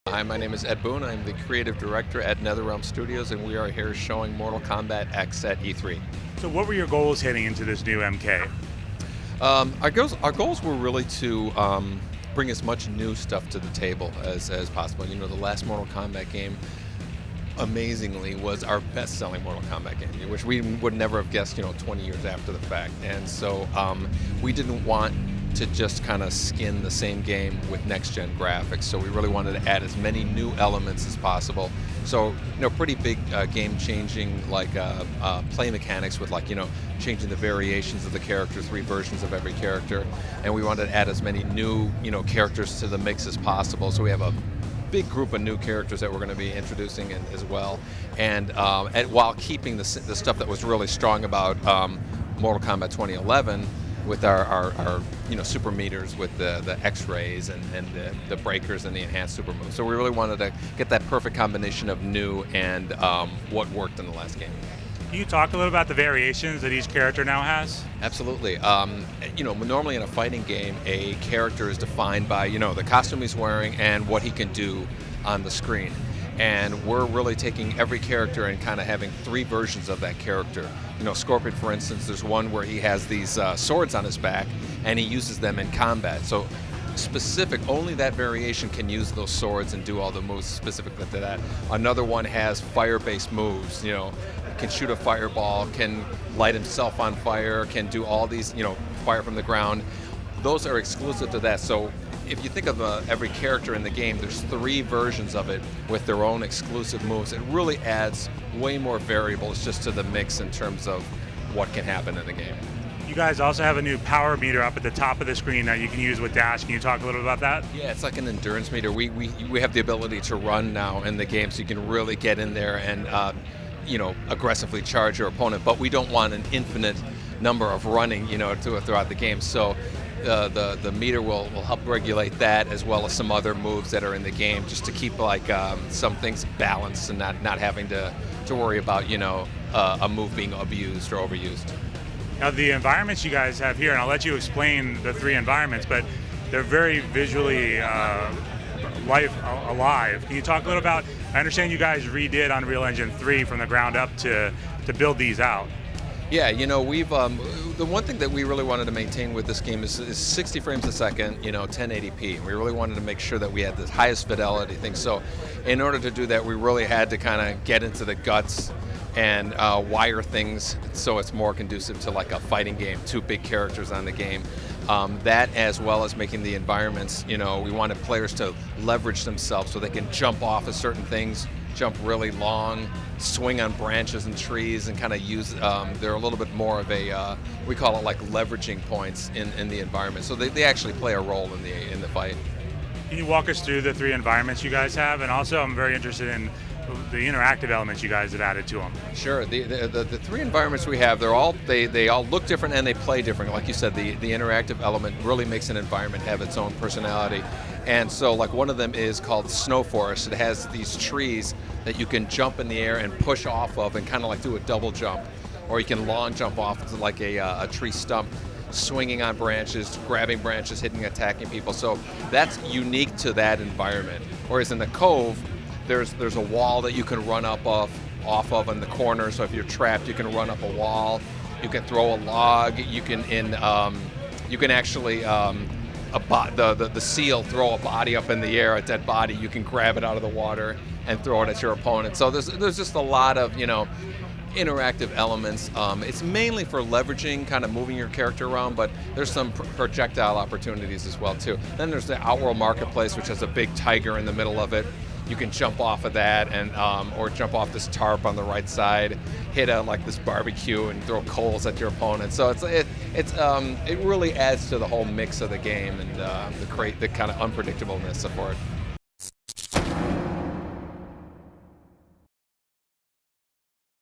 Hi, my name is Ed Boon. I'm the creative director at NetherRealm Studios, and we are here showing Mortal Kombat X at E3. So, what were your goals heading into this new MK? Our goals were really to bring as much new stuff to the table as possible. You know, the last Mortal Kombat game, amazingly, was our best-selling Mortal Kombat game, which we would never have guessed, 20 years after the fact. And so we didn't want to just kind of skin the same game with next-gen graphics. So we really wanted to add as many new elements as possible. So, pretty big game-changing, like play mechanics with, changing the variations of the characters, 3 versions of every character. And we wanted to add as many new, characters to the mix as possible. So we have a big group of new characters that we're going to be introducing as well, and while keeping the stuff that was really strong about Mortal Kombat 2011 with our super meters with the X-rays and the breakers and the enhanced super moves. So we really wanted to get that perfect combination of new and what worked in the last game. Can you talk a little about the variations that each character now has? Absolutely. Normally in a fighting game, a character is defined by, the costume he's wearing and what he can do on the screen. And we're really taking every character and kind of having 3 versions of that character. Scorpion, for instance, there's one where he has these swords on his back, and he uses them in combat. So only that variation can use those swords and do all the moves specifically to that. Another one has fire-based moves, can shoot a fireball, can light himself on fire, can do all these, fire from the ground. Those are exclusive to that. So if you think of every character in the game, there's 3 versions of it with their own exclusive moves. It really adds way more variables just to the mix in terms of what can happen in the game. You guys also have a new power meter up at the top of the screen that you can use with Dash. Can you talk a little bit about that? Yeah, it's like an endurance meter. We have the ability to run now in the game, so you can really get in there and aggressively charge your opponent. But we don't want an infinite number of running, throughout the game. So the meter will help regulate that, as well as some other moves that are in the game, just to keep some things balanced and not having to worry about a move being abused or overused. Now, the environments you guys have here, and I'll let you explain the 3 environments, but they're very visually alive. Can you talk a little about, I understand you guys redid Unreal Engine 3 from the ground up to build these out. Yeah, we've the one thing that we really wanted to maintain with this game is 60 frames a second, 1080p. We really wanted to make sure that we had the highest fidelity thing. So in order to do that, we really had to kind of get into the guts and wire things so it's more conducive to like a fighting game, 2 big characters on the game. That, as well as making the environments, we wanted players to leverage themselves so they can jump off of certain things, jump really long, swing on branches and trees, and kind of use, they're a little bit more of a, we call it like leveraging points in the environment. So they actually play a role in the fight. Can you walk us through the 3 environments you guys have? And also, I'm very interested in the interactive elements you guys have added to them. Sure. The 3 environments we have, they all look different and they play different. Like you said, the interactive element really makes an environment have its own personality. And so, like, one of them is called Snow Forest. It has these trees that you can jump in the air and push off of and kind of like do a double jump. Or you can long jump off to like a tree stump, swinging on branches, grabbing branches, attacking people. So that's unique to that environment. Whereas in the Cove, there's a wall that you can run off of in the corner. So if you're trapped, you can run up a wall. You can throw a log. You can actually the seal, throw a body up in the air, a dead body. You can grab it out of the water and throw it at your opponent. So there's just a lot of interactive elements. It's mainly for leveraging, kind of moving your character around, but there's some projectile opportunities as well too. Then there's the Outworld Marketplace, which has a big tiger in the middle of it. You can jump off of that and or jump off this tarp on the right side, hit this barbecue and throw coals at your opponent. So it really adds to the whole mix of the game and the kind of unpredictableness for it.